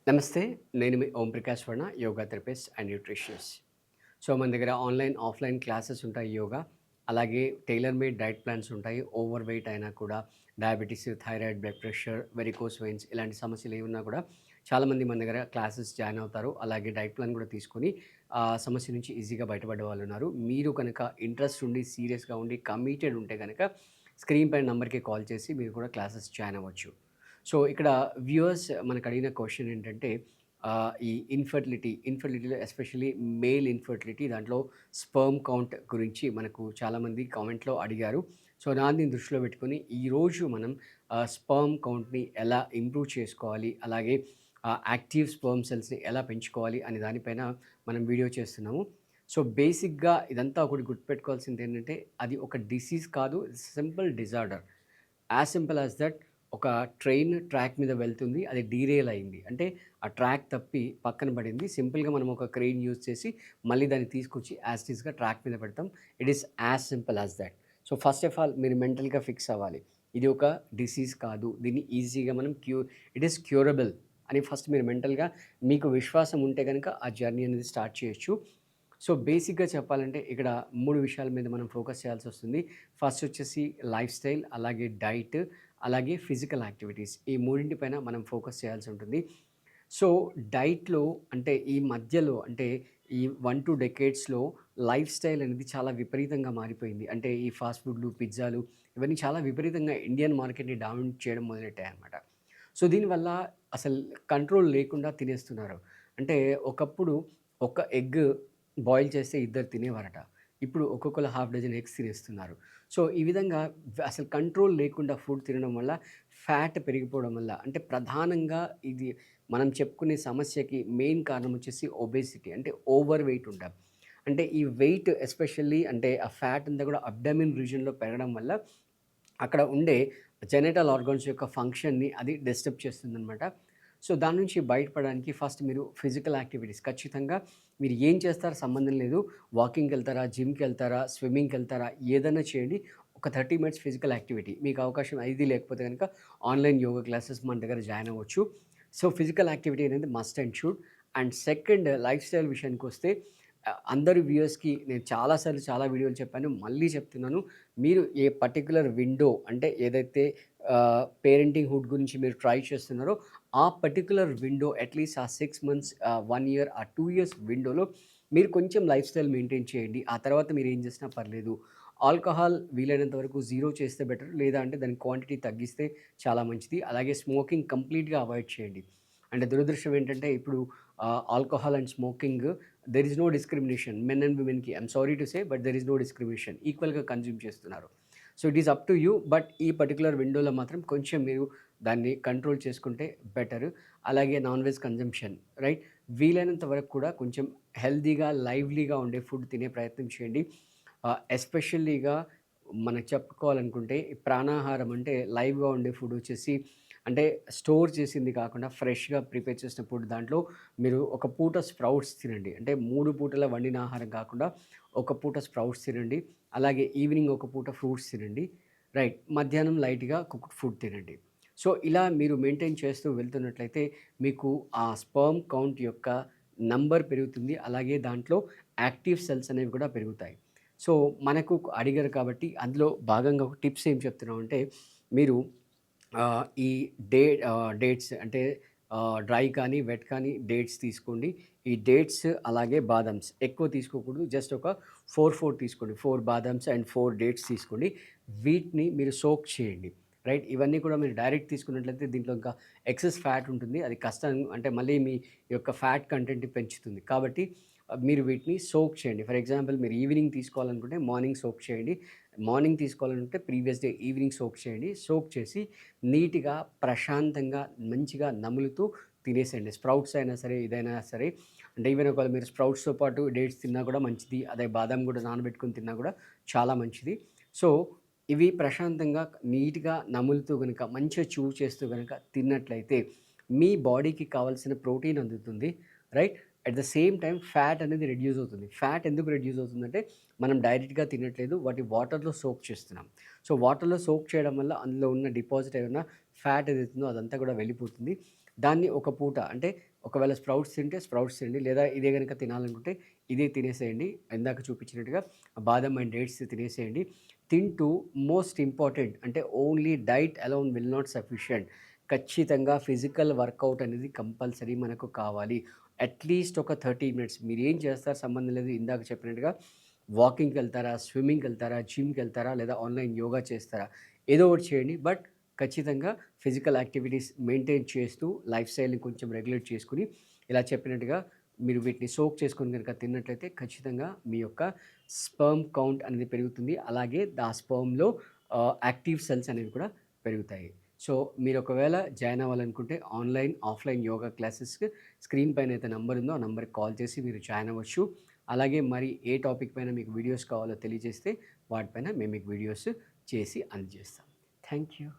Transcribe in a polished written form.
నమస్తే. నేను మీ Om Prakash Varma, yoga therapist and nutritionist. So, మన దగ్గర ఆన్‌లైన్, ఆఫ్‌లైన్ క్లాసెస్ ఉంటాయి యోగా. అలాగే టైలర్ మేడ్ డైట్ ప్లాన్స్ ఉంటాయి. ఓవర్ వెయిట్ అయినా కూడా diabetes, thyroid, blood pressure, varicose veins ఇలాంటి సమస్యలు ఏమున్నా కూడా చాలామంది మన దగ్గర క్లాసెస్ జాయిన్ అవుతారు. అలాగే డైట్ ప్లాన్ కూడా తీసుకొని ఆ సమస్య నుంచి ఈజీగా బయటపడే వాళ్ళున్నారు. మీరు కనుక ఇంట్రెస్ట్ ఉండి, సీరియస్‌గా ఉండి, కమిటెడ్ ఉంటే గనక స్క్రీన్ పైన నంబర్‌కి కాల్ చేసి మీరు కూడా క్లాసెస్ జాయిన్ అవ్వచ్చు. సో, ఇక్కడ వ్యూవర్స్ మనకడిగిన క్వెషన్ ఏంటంటే ఈ ఇన్ఫర్టిలిటీలో ఎస్పెషల్లీ మేల్ ఇన్ఫర్టిలిటీ దాంట్లో స్పెర్మ్ కౌంట్ గురించి మనకు చాలామంది కామెంట్‌లో అడిగారు. సో, దాన్ని దృష్టిలో పెట్టుకొని ఈరోజు మనం స్పెర్మ్ కౌంట్‌ని ఎలా ఇంప్రూవ్ చేసుకోవాలి, అలాగే యాక్టివ్ స్పెర్మ్ సెల్స్‌ని ఎలా పెంచుకోవాలి అనే దానిపైన మనం వీడియో చేస్తున్నాము. సో, బేసిక్‌గా ఇదంతా ఒకటి గుర్తుపెట్టుకోవాల్సిందేంటంటే అది ఒక డిసీజ్ కాదు. Simple disorder. As simple as that. ఒక ట్రైన్ ట్రాక్ మీద వెళ్తుంది. అది డీరేల్ అయింది. అంటే ఆ ట్రాక్ తప్పి పక్కన పడింది. సింపుల్‌గా మనం ఒక క్రెయిన్ యూజ్ చేసి మళ్ళీ దాన్ని తీసుకొచ్చి యాజ్ ఇట్ ఈస్‌గా ట్రాక్ మీద పెడతాం. It is as simple as that. So, first of all మీరు మెంటల్‌గా ఫిక్స్ అవ్వాలి. ఇది ఒక డిసీజ్ కాదు. దీన్ని ఈజీగా మనం ఇట్ ఈస్ క్యూరబుల్ అని ఫస్ట్ మీరు మెంటల్‌గా మీకు విశ్వాసం ఉంటే గనక ఆ జర్నీ అనేది స్టార్ట్ చేయొచ్చు. సో, బేసిక్‌గా చెప్పాలంటే ఇక్కడ 3 విషయాల మీద మనం ఫోకస్ చేయాల్సొస్తుంది. ఫస్ట్ వచ్చేసి లైఫ్ స్టైల్, అలాగే డైట్, అలాగే ఫిజికల్ యాక్టివిటీస్. ఈ మూడింటి పైన మనం ఫోకస్ చేయాల్సి ఉంటుంది. సో, డైట్‌లో అంటే ఈ మధ్యలో అంటే ఈ 1, 2 డెకేడ్స్‌లో లైఫ్ స్టైల్ అనేది చాలా విపరీతంగా మారిపోయింది. అంటే ఈ ఫాస్ట్ ఫుడ్‌లు, పిజ్జాలు ఇవన్నీ చాలా విపరీతంగా ఇండియన్ మార్కెట్‌ని డామినేట్ చేయడం మొదలెట్టాయన్నమాట. సో, దీనివల్ల అసలు కంట్రోల్ లేకుండా తినేస్తున్నారు. అంటే ఒకప్పుడు ఒక ఎగ్ బాయిల్ చేస్తే ఇద్దరు తినేవారట. ఇప్పుడు ఒక్కొక్కళ్ళు హాఫ్ డజన్ ఎగ్స్ తినేస్తున్నారు. సో, ఈ విధంగా అసలు కంట్రోల్ లేకుండా ఫుడ్ తినడం వల్ల ఫ్యాట్ పెరిగిపోవడం వల్ల అంటే ప్రధానంగా ఇది మనం చెప్పుకునే సమస్యకి మెయిన్ కారణం వచ్చేసి ఒబేసిటీ అంటే ఓవర్ వెయిట్ ఉంటాం. అంటే ఈ వెయిట్ ఎస్పెషల్లీ అంటే ఆ ఫ్యాట్ అంతా కూడా అబ్డామిన్ రీజియన్‌లో పెరగడం వల్ల అక్కడ ఉండే జెనిటల్ ఆర్గాన్స్ యొక్క ఫంక్షన్‌ని అది డిస్టర్బ్ చేస్తుందనమాట. సో, దాని నుంచి బయటపడడానికి ఫస్ట్ మీరు ఫిజికల్ యాక్టివిటీస్ ఖచ్చితంగా మీరు ఏం చేస్తారో సంబంధం లేదు. వాకింగ్‌కెళ్తారా, జిమ్‌కెళ్తారా, స్విమ్మింగ్‌కెళ్తారా ఏదైనా చేయండి. ఒక 30 మినిట్స్ ఫిజికల్ యాక్టివిటీ. మీకు అవకాశం ఇది లేకపోతే గనక ఆన్‌లైన్ యోగా క్లాసెస్ మన దగ్గర జాయిన్ అవ్వచ్చు. సో, ఫిజికల్ యాక్టివిటీ అనేది must and should. And second life style విషయానికొస్తే అందరు వ్యూయర్స్‌కి నేను చాలా సార్లు చాలా వీడియోలు చెప్పాను. మళ్ళీ చెప్తున్నాను. మీరు ఏ పర్టిక్యులర్ విండో అంటే ఏదైతే పేరెంటింగ్ హుడ్ గురించి మీరు ట్రై చేస్తున్నారో, ఆ పర్టిక్యులర్ విండో అట్‌లీస్ట్ ఆ 6 మంత్స్ 1 ఇయర్, ఆ 2 ఇయర్స్ విండోలో మీరు కొంచెం లైఫ్ స్టైల్ మెయింటైన్ చేయండి. ఆ తర్వాత మీరు ఏం చేసినా పర్లేదు. ఆల్కహాల్ వీలైనంత వరకు జీరో చేస్తే బెటర్. లేదా అంటే దాని క్వాంటిటీ తగ్గిస్తే చాలా మంచిది. అలాగే స్మోకింగ్ కంప్లీట్‌గా అవాయిడ్ చేయండి. అంటే దురదృష్టం ఏంటంటే ఇప్పుడు alcohol and smoking there is no discrimination. Men and విమెన్‌కి I'm sorry to say but there is no discrimination. ఈక్వల్‌గా కన్జ్యూమ్ చేస్తున్నారు. So, it is up to you. But ఈ పర్టిక్యులర్ విండోలో మాత్రం కొంచెం మీరు దాన్ని కంట్రోల్ చేసుకుంటే బెటర్. అలాగే నాన్ వెజ్ కన్జంప్షన్ రైట్. వీలైనంత వరకు కూడా కొంచెం హెల్తీగా, లైవ్లీగా ఉండే ఫుడ్ తినే ప్రయత్నం చేయండి. ఎస్పెషల్లీగా మనకు చెప్పుకోవాలనుకుంటే ఈ ప్రాణాహారం అంటే లైవ్‌గా ఉండే ఫుడ్ వచ్చేసి అంటే స్టోర్ చేసింది కాకుండా ఫ్రెష్‌గా ప్రిపేర్ చేసిన ఫుడ్ దాంట్లో మీరు ఒక పూట స్ప్రౌట్స్ తినండి. అంటే 3 పూటల వండిన ఆహారం కాకుండా ఒక పూట స్ప్రౌట్స్ తినండి. అలాగే ఈవినింగ్ ఒక పూట ఫ్రూట్స్ తినండి. రైట్. మధ్యాహ్నం లైట్‌గా కుక్డ్ ఫుడ్ తినండి. సో, ఇలా మీరు మెయింటైన్ చేస్తూ వెళ్తున్నట్లయితే మీకు ఆ స్పెర్మ్ కౌంట్ యొక్క నంబర్ పెరుగుతుంది. అలాగే దాంట్లో యాక్టివ్ సెల్స్ అనేవి కూడా పెరుగుతాయి. సో, మనకు అడిగారు కాబట్టి అందులో భాగంగా ఒక టిప్స్ ఏం చెప్తున్నామంటే మీరు ఈ డేట్స్ అంటే డ్రై కానీ, వెట్ కానీ డేట్స్ తీసుకోండి. ఈ డేట్స్ అలాగే బాదామ్స్ ఎక్కువ తీసుకోకూడదు. జస్ట్ ఒక 4 తీసుకోండి. 4 బాదామ్స్ అండ్ 4 డేట్స్ తీసుకోండి. వీటిని మీరు సోక్ చేయండి. రైట్. ఇవన్నీ కూడా మీరు డైరెక్ట్ తీసుకున్నట్లయితే దీంట్లో ఇంకా ఎక్సెస్ ఫ్యాట్ ఉంటుంది. అది కష్టం అంటే మళ్ళీ మీ యొక్క ఫ్యాట్ కంటెంట్‌ని పెంచుతుంది. కాబట్టి మీరు వీటిని సోక్ చేయండి. ఫర్ ఎగ్జాంపుల్ మీరు ఈవినింగ్ తీసుకోవాలనుకుంటే మార్నింగ్ సోక్ చేయండి. మార్నింగ్ తీసుకోవాలనుకుంటే ప్రీవియస్ డే ఈవినింగ్ సోక్ చేయండి. సోక్ చేసి నీట్‌గా, ప్రశాంతంగా, మంచిగా నములుతూ తినేసేయండి. స్ప్రౌట్స్ అయినా సరే, ఇదైనా సరే. అంటే ఈవెన్ ఒకవేళ మీరు స్ప్రౌట్స్‌తో పాటు డేట్స్ తిన్నా కూడా మంచిది. అదే బాదాం కూడా నానబెట్టుకొని తిన్నా కూడా చాలా మంచిది. సో, ఇవి ప్రశాంతంగా, నీట్‌గా నములుతూ గనక, మంచిగా చేస్తూ గనక తిన్నట్లయితే మీ బాడీకి కావాల్సిన ప్రోటీన్ అందుతుంది. Right. At the same time fat అనేది రెడ్యూస్ అవుతుంది. ఫ్యాట్ ఎందుకు రెడ్యూస్ అవుతుందంటే మనం డైరెక్ట్‌గా తినట్లేదు. వాటి వాటర్‌లో సోక్ చేస్తున్నాం. సో, వాటర్‌లో సోక్ చేయడం వల్ల అందులో ఉన్న డిపాజిట్ ఏదైనా ఫ్యాట్ ఏదైతుందో అదంతా కూడా వెళ్ళిపోతుంది. దాన్ని ఒక పూట అంటే ఒకవేళ స్ప్రౌట్స్ తింటే స్ప్రౌట్స్ తినండి. లేదా ఇదే గనుక తినాలనుకుంటే ఇదే తినేసేయండి. ఇందాక చూపించినట్టుగా బాదం అండ్ డేట్స్ తినేసేయండి. తింటూ మోస్ట్ ఇంపార్టెంట్ అంటే only diet alone will not sufficient. ఖచ్చితంగా ఫిజికల్ వర్కౌట్ అనేది కంపల్సరీ మనకు కావాలి. అట్‌లీస్ట్ ఒక 30 మినిట్స్ మీరేం చేస్తారు సంబంధం లేదు. ఇందాక చెప్పినట్టుగా వాకింగ్‌కెళ్తారా, స్విమ్మింగ్‌కెళ్తారా, జిమ్‌కెళ్తారా లేదా ఆన్‌లైన్ యోగా చేస్తారా? ఏదో ఒకటి చేయండి. బట్ ఖచ్చితంగా ఫిజికల్ యాక్టివిటీస్ మెయింటైన్ చేస్తూ లైఫ్ స్టైల్‌ని కొంచెం రెగ్యులేట్ చేసుకొని ఇలా చెప్పినట్టుగా మీరు వీటిని సోక్ చేసుకొని గనుక తిన్నట్లయితే ఖచ్చితంగా మీ యొక్క స్పెర్మ్ కౌంట్ అనేది పెరుగుతుంది. అలాగే ఆ స్పెర్మ్‌లో యాక్టివ్ సెల్స్ అనేవి కూడా పెరుగుతాయి. సో, మీరు ఒకవేళ జాయిన్ అవ్వాలనుకుంటే ఆన్‌లైన్, ఆఫ్‌లైన్ యోగా క్లాసెస్‌కి స్క్రీన్ పైన అయితే నంబర్ ఉందో ఆ నంబర్‌కి కాల్ చేసి మీరు జాయిన్ అవ్వచ్చు. అలాగే మరి ఏ టాపిక్ పైన మీకు వీడియోస్ కావాలో తెలియజేస్తే వాటిపైన మేము మీకు వీడియోస్ చేసి అందజేస్తాం. Thank you.